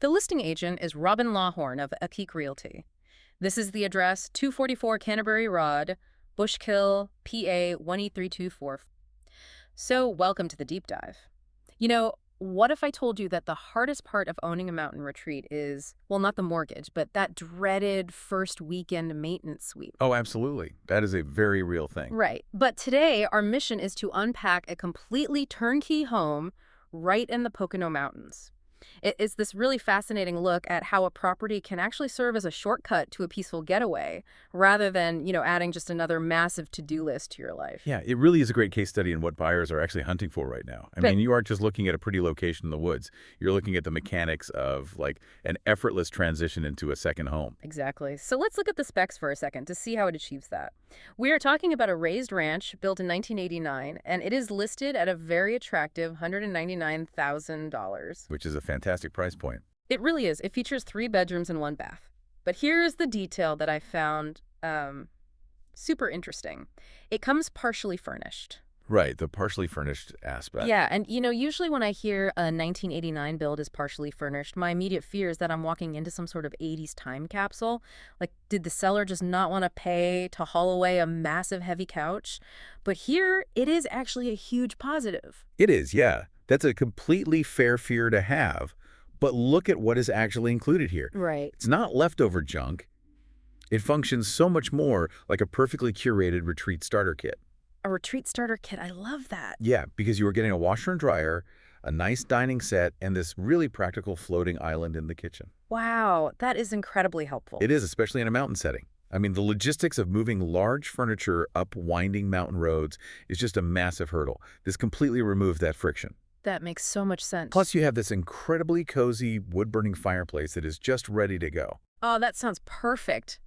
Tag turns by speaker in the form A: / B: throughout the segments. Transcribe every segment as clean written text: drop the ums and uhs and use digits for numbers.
A: The listing agent is Robin Lawhorn of Epique Realty. This is the address 244 Canterbury Rd, Bushkill, PA 18324. So, welcome to the deep dive. What if I told you that the hardest part of owning a mountain retreat is, well, not the mortgage, but that dreaded first weekend maintenance sweep?
B: Oh, absolutely. That is a very real thing.
A: Right. But today, our mission is to unpack a completely turnkey home right in the Pocono Mountains. It's this really fascinating look at how a property can actually serve as a shortcut to a peaceful getaway rather than, adding just another massive to-do list to your life.
B: Yeah, it really is a great case study in what buyers are actually hunting for right now. I mean, you aren't just looking at a pretty location in the woods. You're looking at the mechanics of, like, an effortless transition into a second home.
A: Exactly. So let's look at the specs for a second to see how it achieves that. We are talking about a raised ranch built in 1989, and it is listed at a very attractive $199,000.
B: Which is a fantastic price point.
A: It really is. It features 3 bedrooms and 1 bath. But here's the detail that I found super interesting. It comes partially furnished.
B: Right, the partially furnished aspect.
A: Yeah, and usually when I hear a 1989 build is partially furnished, my immediate fear is that I'm walking into some sort of 80s time capsule. Like, did the seller just not want to pay to haul away a massive heavy couch? But here, it is actually a huge positive.
B: It is, yeah. That's a completely fair fear to have. But look at what is actually included here.
A: Right.
B: It's not leftover junk. It functions so much more like a perfectly curated retreat starter kit.
A: A retreat starter kit. I love that.
B: Yeah, because you are getting a washer and dryer, a nice dining set, and this really practical floating island in the kitchen.
A: Wow, that is incredibly helpful.
B: It is, especially in a mountain setting. I mean, the logistics of moving large furniture up winding mountain roads is just a massive hurdle. This completely removes that friction.
A: That makes so much sense.
B: Plus, you have this incredibly cozy wood-burning fireplace that is just ready to go.
A: Oh, that sounds perfect.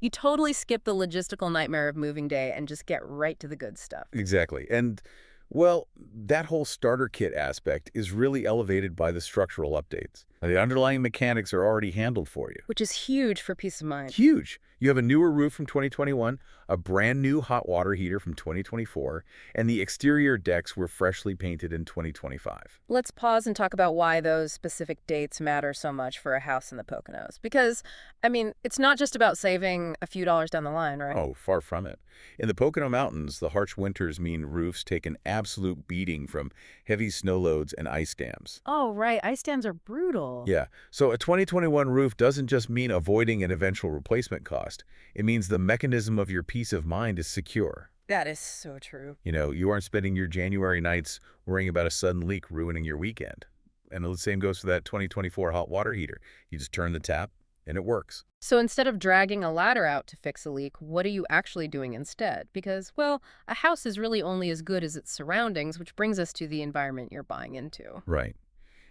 A: You totally skip the logistical nightmare of moving day and just get right to the good stuff.
B: Exactly. And, well, that whole starter kit aspect is really elevated by the structural updates. The underlying mechanics are already handled for you.
A: Which is huge for peace of mind.
B: Huge. You have a newer roof from 2021, a brand new hot water heater from 2024, and the exterior decks were freshly painted in 2025.
A: Let's pause and talk about why those specific dates matter so much for a house in the Poconos. Because, it's not just about saving a few dollars down the line, right?
B: Oh, far from it. In the Pocono Mountains, the harsh winters mean roofs take an absolute beating from heavy snow loads and ice dams.
A: Oh, right. Ice dams are brutal.
B: Yeah, so a 2021 roof doesn't just mean avoiding an eventual replacement cost. It means the mechanism of your peace of mind is secure.
A: That is so true.
B: You aren't spending your January nights worrying about a sudden leak ruining your weekend. And the same goes for that 2024 hot water heater. You just turn the tap, and it works.
A: So instead of dragging a ladder out to fix a leak, what are you actually doing instead? Because, well, a house is really only as good as its surroundings, which brings us to the environment you're buying into.
B: Right.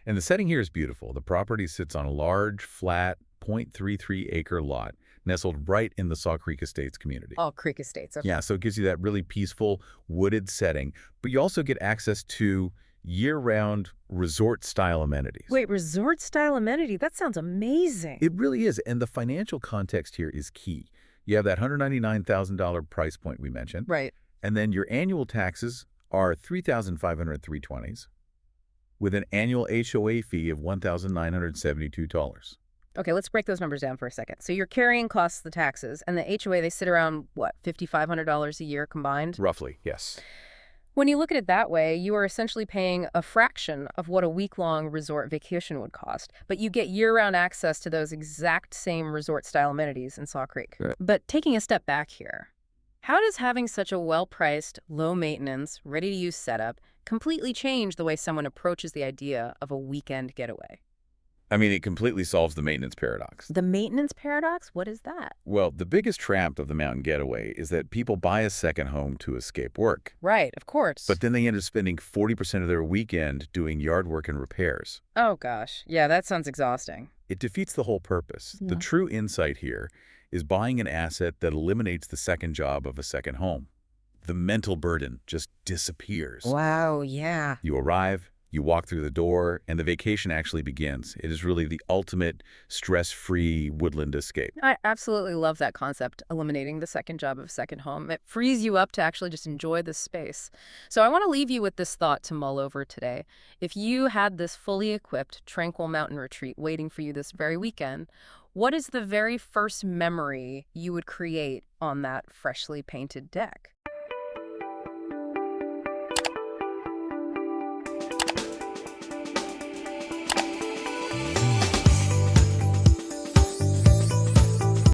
B: And the setting here is beautiful. The property sits on a large, flat, 0.33-acre lot nestled right in the Saw Creek Estates community.
A: Oh, Creek Estates. Okay.
B: Yeah, so it gives you that really peaceful, wooded setting, but you also get access to year-round resort-style amenities.
A: Wait, resort-style amenity? That sounds amazing.
B: It really is, and the financial context here is key. You have that $199,000 price point we mentioned.
A: Right.
B: And then your annual taxes are $3,503.20 with an annual HOA fee of $1,972.
A: Okay, let's break those numbers down for a second. So your carrying costs, the taxes, and the HOA, they sit around, what, $5,500 a year combined?
B: Roughly, yes.
A: When you look at it that way, you are essentially paying a fraction of what a week-long resort vacation would cost, but you get year-round access to those exact same resort-style amenities in Saw Creek.
B: Right.
A: But taking a step back here, how does having such a well-priced, low-maintenance, ready-to-use setup completely change the way someone approaches the idea of a weekend getaway?
B: I mean, it completely solves the maintenance paradox.
A: The maintenance paradox? What is that?
B: Well, the biggest trap of the mountain getaway is that people buy a second home to escape work.
A: Right, of course.
B: But then they end up spending 40% of their weekend doing yard work and repairs.
A: Oh, gosh. Yeah, that sounds exhausting.
B: It defeats the whole purpose.
A: Yeah.
B: The true insight here is buying an asset that eliminates the second job of a second home. The mental burden just disappears.
A: Wow, yeah.
B: You arrive, You walk through the door, and the vacation actually begins. It is really the ultimate stress-free woodland escape.
A: I absolutely love that concept, eliminating the second job of second home. It frees you up to actually just enjoy the space. So I want to leave you with this thought to mull over today. If you had this fully equipped, tranquil mountain retreat waiting for you this very weekend, what is the very first memory you would create on that freshly painted deck?